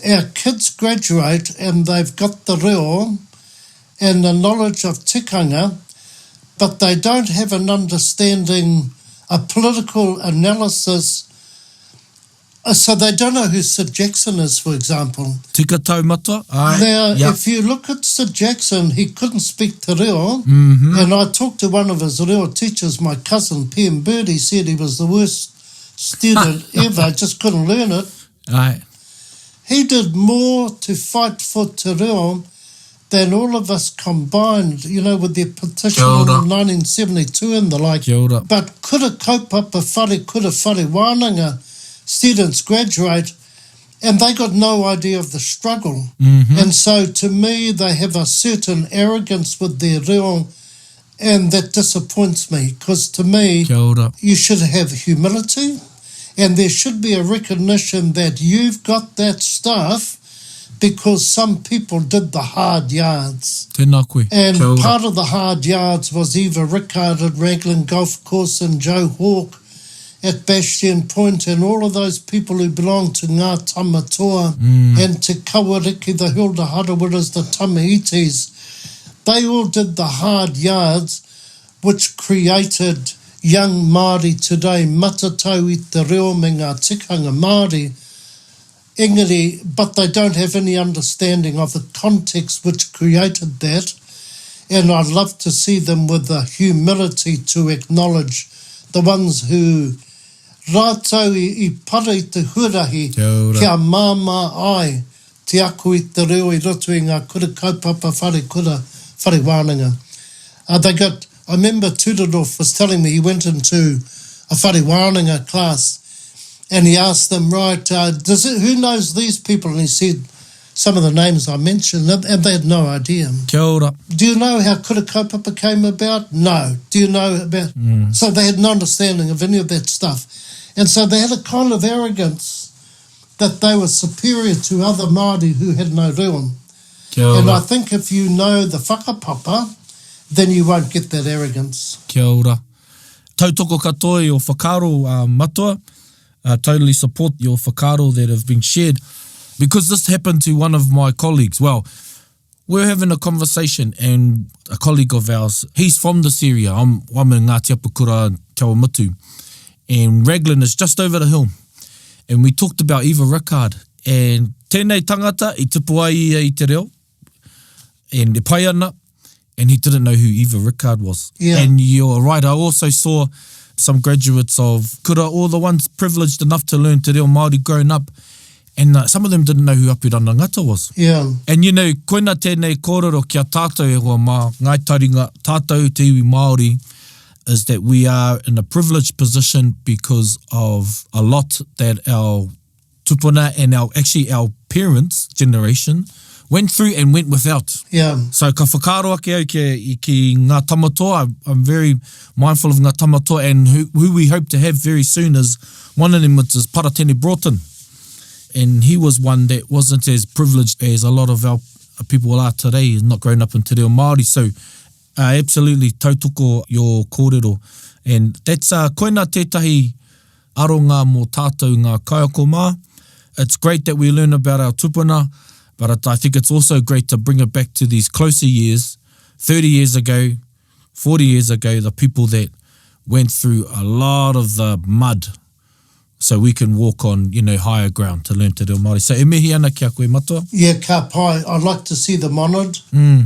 our kids graduate and they've got the reo and the knowledge of tikanga, but they don't have an understanding, a political analysis. So they don't know who Sid Jackson is, for example. Tika taumata. Now, if you look at Sid Jackson, he couldn't speak te reo. And I talked to one of his reo teachers, my cousin, P.M. Bird. He said he was the worst student ever, just couldn't learn it. Aye. He did more to fight for te reo than all of us combined, you know, with their petition in 1972 and the like. But kura kaupapa whare, kura whare wānanga, students graduate and they got no idea of the struggle. And so to me, they have a certain arrogance with their reo, and that disappoints me, because to me, you should have humility and there should be a recognition that you've got that stuff because some people did the hard yards. Tēnā koe. And part of the hard yards was Eva Rickard at Raglan Golf Course and Joe Hawke at Bastion Point, and all of those people who belong to Ngā Tamatoa and to Kawariki, the Hilda Harawiras, the Tamaitis, they all did the hard yards which created young Māori today, matatau i te reo me ngā tikanga Māori, engari, but they don't have any understanding of the context which created that, and I'd love to see them with the humility to acknowledge the ones who rātau I para I te huarahi kia māma ai te aku I te reo I roto I ngā kura kaupapa whare wānanga. I remember Tudorov was telling me he went into a whare wānanga class and he asked them, right, who knows these people? And he said some of the names I mentioned, and they had no idea. Kia ora. Do you know how kura kaupapa came about? No. Do you know about... So they had no understanding of any of that stuff. And so they had a kind of arrogance that they were superior to other Māori who had no reo. And I think if you know the whakapapa, then you won't get that arrogance. Kia ora. Tautoko katoa I o whakaro matua. Totally support your whakaro that have been shared. Because this happened to one of my colleagues. Well, we're having a conversation and a colleague of ours, he's from this area. I'm in Ngāti Apakura, Te Awamutu. And Raglan is just over the hill. And we talked about Eva Rickard. And tēnei tangata I tipu ai ia I te reo. And e pai ana. And he didn't know who Eva Rickard was. Yeah. And you're right, I also saw some graduates of kura, all the ones privileged enough to learn te reo Māori growing up. And some of them didn't know who Apirana Ngata was. Yeah. And you know, koina tēnei kōrero kia tātou e hoa mā, ngai taringa, tātou te iwi Māori, is that we are in a privileged position because of a lot that our tupuna and our parents' generation went through and went without. Yeah. So ka whakaro ake au ki ngā tamatoa. I'm very mindful of ngā tamatoa, and who we hope to have very soon is one of them, which is Paratene Broughton. And he was one that wasn't as privileged as a lot of our people are today, not growing up in te reo Māori. So absolutely tautoko your kōrero. And that's koina tētahi aronga mō tātou ngā kaiako mā. It's great that we learn about our tupuna, but I think it's also great to bring it back to these closer years, 30 years ago, 40 years ago, the people that went through a lot of the mud so we can walk on, higher ground to learn te reo Māori. So e mihi ana kia koe matua? Yeah, ka pai. I'd like to see them honoured.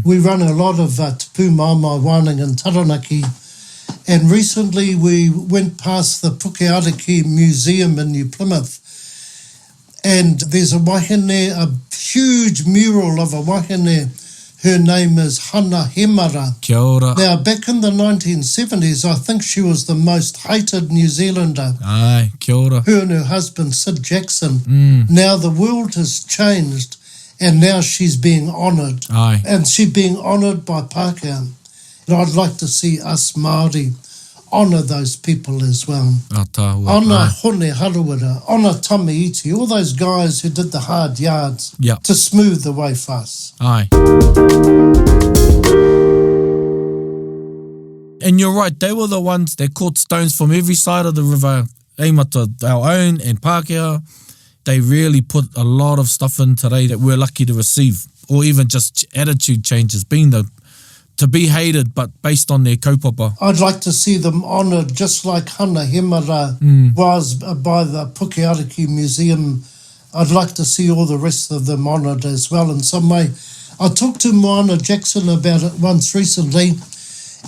We run a lot of te Pūmamao wānanga in Taranaki, and recently we went past the Pukeariki Museum in New Plymouth, and there's a wahine, a huge mural of a wahine. Her name is Hana Hemara. Kia ora. Now, back in the 1970s, I think she was the most hated New Zealander. Ai, kia ora. Her and her husband, Sid Jackson. Now the world has changed, and now she's being honoured. Ai. And she's being honoured by Pākehā. And I'd like to see us Māori honour those people as well. Honour Hone Harawira, honour Tamaiti, all those guys who did the hard yards to smooth the way for us. Aye. And you're right, they were the ones that caught stones from every side of the river Mata, our own and Pākehā, they really put a lot of stuff in today that we're lucky to receive, or even just attitude changes, being to be hated, but based on their kaupapa. I'd like to see them honoured just like Hana Hemara was by the Pukeariki Museum. I'd like to see all the rest of them honoured as well in some way. I talked to Moana Jackson about it once recently,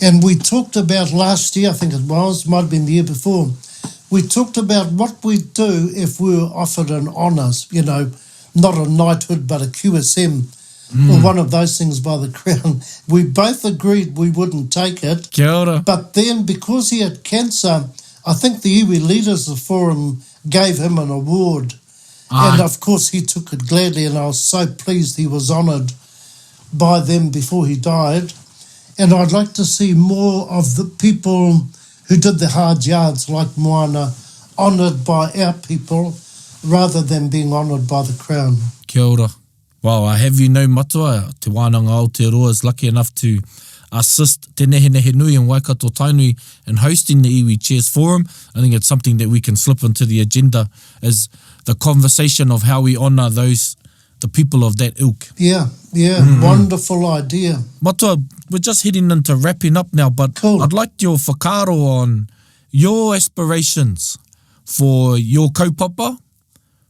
and we talked about last year, I think it was, might have been the year before, we talked about what we'd do if we were offered an honours, you know, not a knighthood but a QSM or one of those things by the Crown. We both agreed we wouldn't take it. Kia ora. But then because he had cancer, I think the iwi leaders of the forum gave him an award. And of course he took it gladly, and I was so pleased he was honoured by them before he died. And I'd like to see more of the people who did the hard yards like Moana honoured by our people rather than being honoured by the Crown. Kia ora. Wow, I have you know matua, Te Wānanga Aotearoa is lucky enough to assist Te Nehe Nui and Waikato Tainui in hosting the Iwi Chairs Forum. I think it's something that we can slip into the agenda as the conversation of how we honour the people of that ilk. Yeah, wonderful idea. Matua, we're just heading into wrapping up now, but Cool. I'd like your whakaaro on your aspirations for your kaupapa,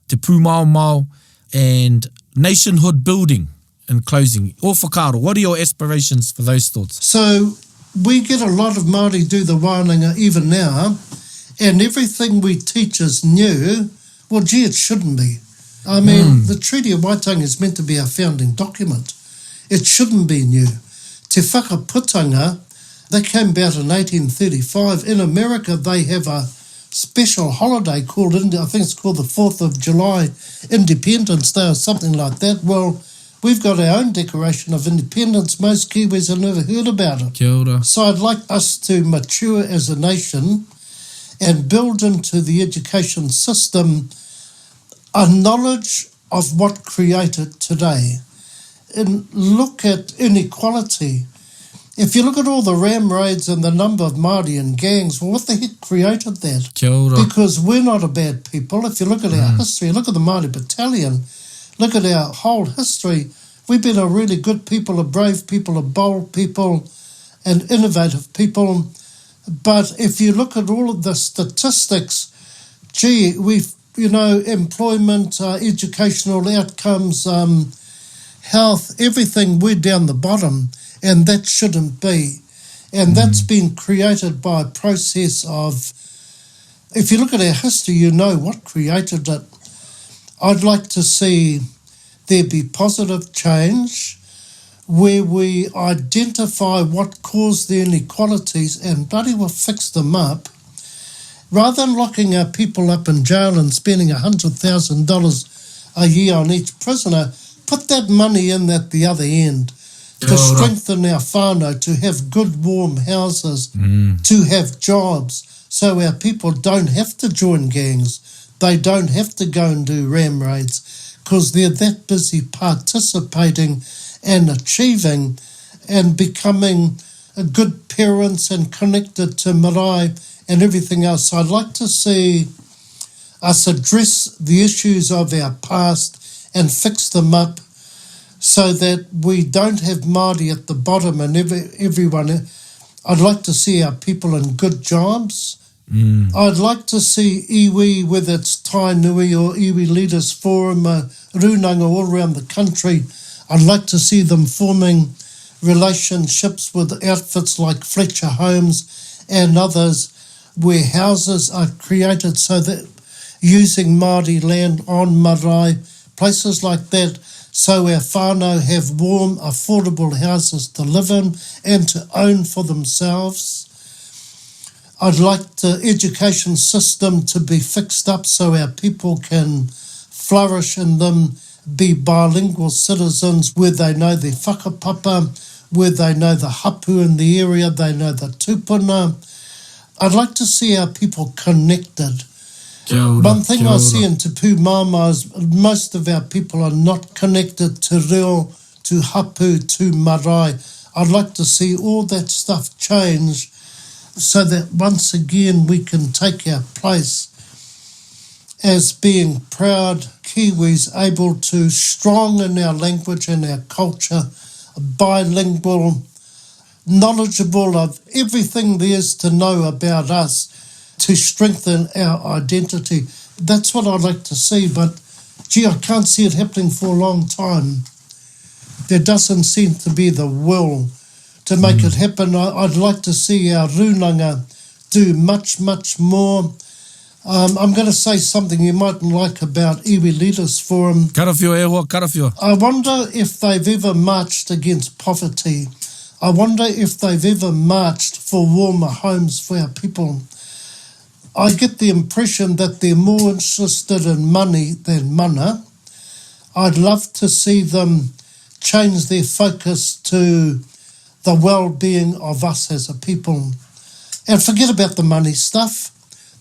te Pūmamao, and nationhood building in closing. O whakaaro, what are your aspirations for those thoughts? So we get a lot of Māori do the wānanga even now, and everything we teach is new. Well, gee, it shouldn't be. I mean, the Treaty of Waitangi is meant to be our founding document. It shouldn't be new. Te whakaputanga, they came about in 1835. In America, they have a special holiday called, I think it's called the 4th of July, Independence Day or something like that. Well, we've got our own Declaration of Independence. Most Kiwis have never heard about it. Kia ora. So I'd like us to mature as a nation and build into the education system a knowledge of what created today. And look at inequality. If you look at all the ram raids and the number of Māori in gangs, well, what the heck created that? Kia ora. Because we're not a bad people. If you look at our history, look at the Māori Battalion, look at our whole history, we've been a really good people, a brave people, a bold people, and innovative people. But if you look at all of the statistics, gee, we've, employment, educational outcomes, health, everything, we're down the bottom, and that shouldn't be. And that's been created by a process of, if you look at our history, you know what created it. I'd like to see there be positive change where we identify what caused the inequalities and bloody well fix them up. Rather than locking our people up in jail and spending $100,000 a year on each prisoner, put that money in at the other end to strengthen our whānau, to have good warm houses, to have jobs, so our people don't have to join gangs. They don't have to go and do ram raids because they're that busy participating and achieving and becoming good parents and connected to marae and everything else. So I'd like to see us address the issues of our past and fix them up so that we don't have Māori at the bottom and everyone. I'd like to see our people in good jobs. I'd like to see iwi, whether it's Tainui or Iwi Leaders Forum, runanga all around the country, I'd like to see them forming relationships with outfits like Fletcher Homes and others where houses are created so that using Māori land on marae, places like that, so our whānau have warm, affordable houses to live in and to own for themselves. I'd like the education system to be fixed up so our people can flourish in them, be bilingual citizens where they know their whakapapa, where they know the hapu in the area, they know the tupuna. I'd like to see our people connected. One thing I see in Te Pūmamao is most of our people are not connected to reo, to hapu, to marae. I'd like to see all that stuff change so that once again we can take our place as being proud Kiwis, able to strong in our language and our culture, bilingual, knowledgeable of everything there is to know about us to strengthen our identity. That's what I'd like to see, but gee, I can't see it happening for a long time. There doesn't seem to be the will to make it happen. I'd like to see our runanga do much, much more. I'm going to say something you mightn't like about Iwi Leaders Forum. Karawhio e hoa, karawhio. I wonder if they've ever marched against poverty. I wonder if they've ever marched for warmer homes for our people. I get the impression that they're more interested in money than mana. I'd love to see them change their focus to the well-being of us as a people. And forget about the money stuff.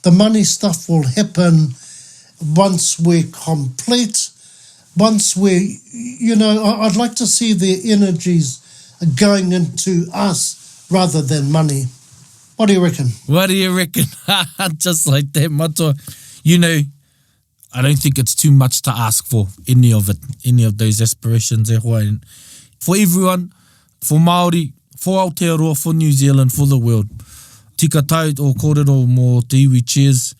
The money stuff will happen once we're complete, once we're, I'd like to see their energies going into us rather than money. What do you reckon? What do you reckon? Just like that, matua. I don't think it's too much to ask for any of it, any of those aspirations. And for everyone, for Māori, for Aotearoa, for New Zealand, for the world. Tika tau o kōrero mō te iwi chairs.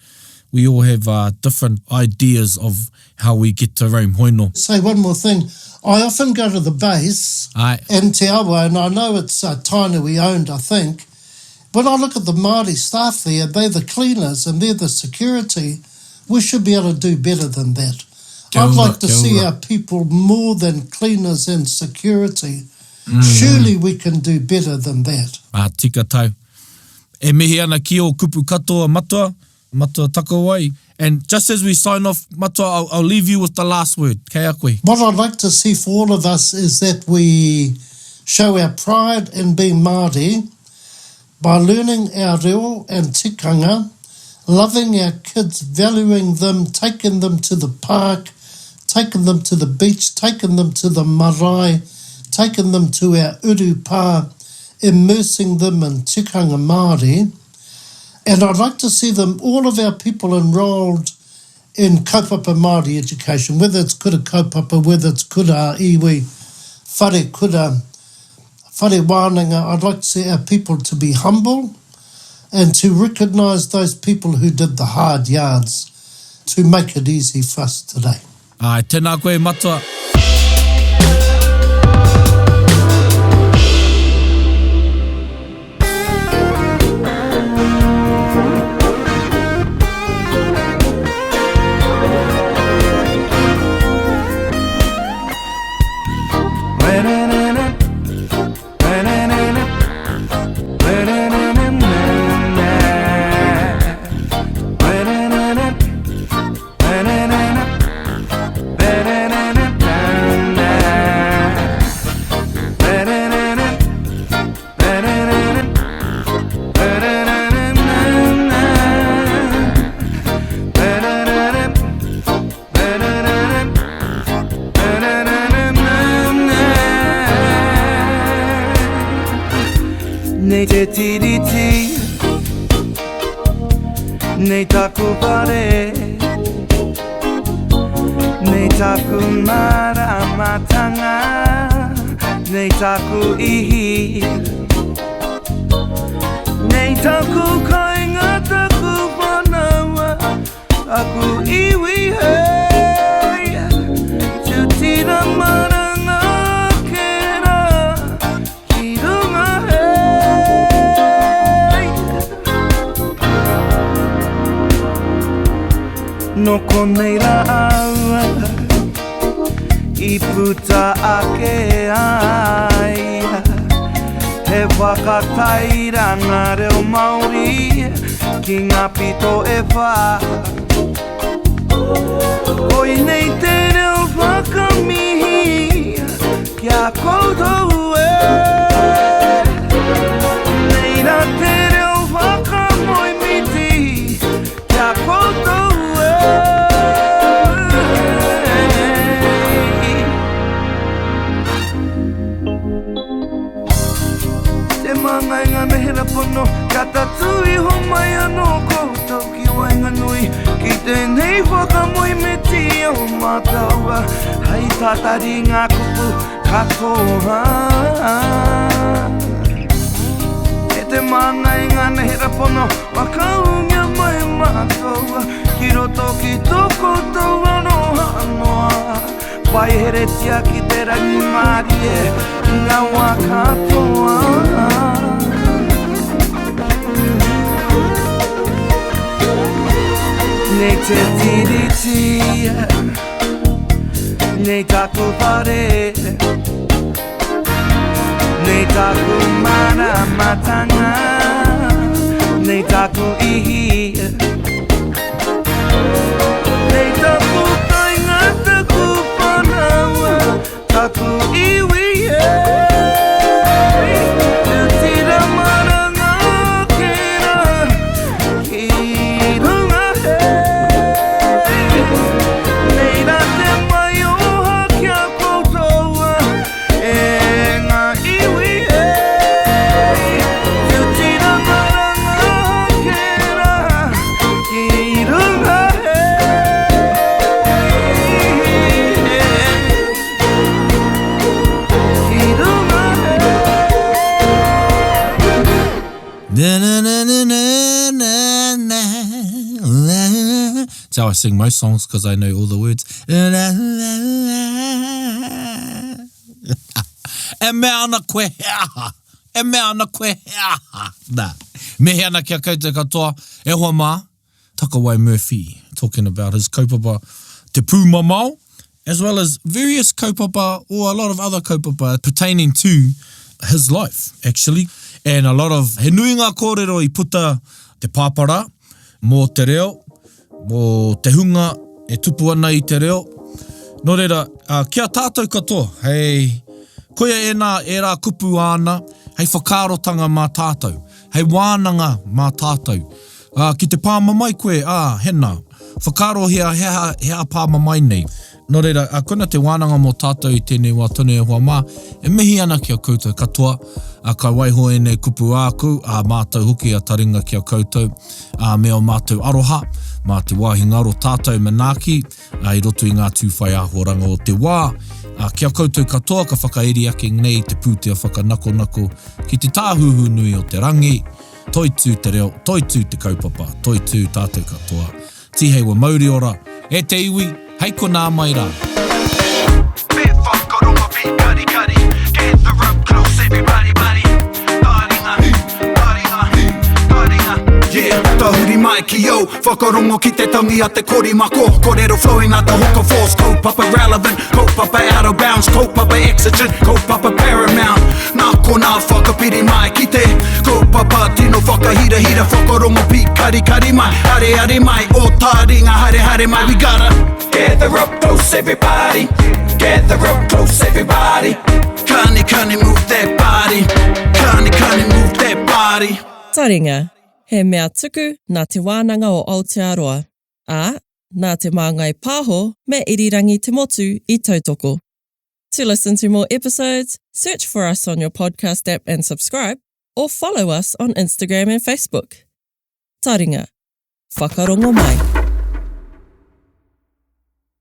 We all have different ideas of how we get to Rome Hoino. Say one more thing. I often go to the base in Te Awa, and I know it's Tainui owned, I think. When I look at the Māori staff there, they're the cleaners and they're the security. We should be able to do better than that. I'd like to see our people more than cleaners and security. Surely we can do better than that. Tika tau. E mihi ana ki o kupu katoa matua Takawai. And just as we sign off, matua, I'll leave you with the last word. Kei a koe. What I'd like to see for all of us is that we show our pride in being Māori by learning our reo and tikanga, loving our kids, valuing them, taking them to the park, taking them to the beach, taking them to the marae, taking them to our urupā, immersing them in tikanga Māori. And I'd like to see them, all of our people enrolled in kaupapa Māori education, whether it's kura kaupapa, whether it's kura iwi, whare kura, whare wānanga. I'd like to see our people to be humble and to recognise those people who did the hard yards to make it easy for us today. Ai, tēnā koe matua. Te Tiriti, nei taku pare, nei taku maramatanga, nei taku ihi, nei taku kainga taku whanawa, taku iwi hei, te tira maranga kera, ki runga hei. No konei la aua, I puta ake ai, he whakatairanga reo Māori, ki ngā pito e whā. Oi nei te reo whakamihi, kia koutou e. Nei rā te reo whakamoimiti, kia koutou mehera pono, ka tatui ho mai anō koutou ki wainga nui, ki tēnei whaka tā taringa kupu katoa. E te māngai ngana hera pono wakaunga mai mātoa. Ki roto ki toko tau anoa anoa. Pai heretia ki te rangi marie ngā wā katoa. Nei te tiriti, nei taku pare, nei taku mana matanga, nei taku ihi, nei taku kainga taku panawa, taku iwi, te tira maranga kera, ki runga he. Nei la te mai oha kia koutoua, e ngā iwi e. Te tira maranga kera, ki runga he. Ki runga he. That's how I sing most songs because I know all the words. E mea ana koe heaha. E mea ana koe heaha. Nah. Me he ana kia koutou katoa. E hoa mā, Takawai Murphy, talking about his kaupapa Te Pūmamao, as well as various kaupapa or a lot of other kaupapa pertaining to his life, actually. And a lot of he nui ngā kōrero I puta te pāpara, mō te reo, mō te hunga e tupu ana I te reo. Nō reira, kia tātou katoa, hei koia e rā kupu ana, hei whakārotanga mā tātou, hei wānanga mā tātou. Ki te pāmamai koe, hena, whakaro hea pāmamai nei. Nō reira, kona te wānanga mō tātou I tēnei wā tone e hoa mā, e mihi ana kia koutou katoa, ka waiho e nei kupu āku, mātou hoki a taringa kia koutou, me o mātou aroha, mā te wāhi ngaro tātou manaaki, I roto I ngā tūwhai āhuaranga o te wā, kia koutou katoa, ka whakaeri ake nei te pūtea whakanako ki te tāhuhu nui o te rangi, toi tū te reo, toi tū te kaupapa, toi tū tātou katoa. Tihei wa mauri ora, e te iwi, hei ko nā mai rā. Bit whakaronga pi kari kari, get the rope close everybody buddy. Taringa, taringa, taringa. Yeah, tahuri mai ki yo, whakarongo ki te tangi a te kori mako. Korero flowing out the hooker force, kaupapa relevant, kaupapa out of bounds, kaupapa exigent, kaupapa paramount. Nā ko nā whakapiri mai ki te kaupapa tino whakahira hira, whakarongo pi kari kari mai, hare hare mai, o taringa hare hare mai, we gotta gather up close everybody, gather up close everybody. Kani move that body, kani move that body. Taringa, he mea tuku nā te wānanga o Aotearoa, nā te māngai pāho me irirangi te motu I tautoko. To listen to more episodes, search for us on your podcast app and subscribe, or follow us on Instagram and Facebook. Taringa, whakarongo mai.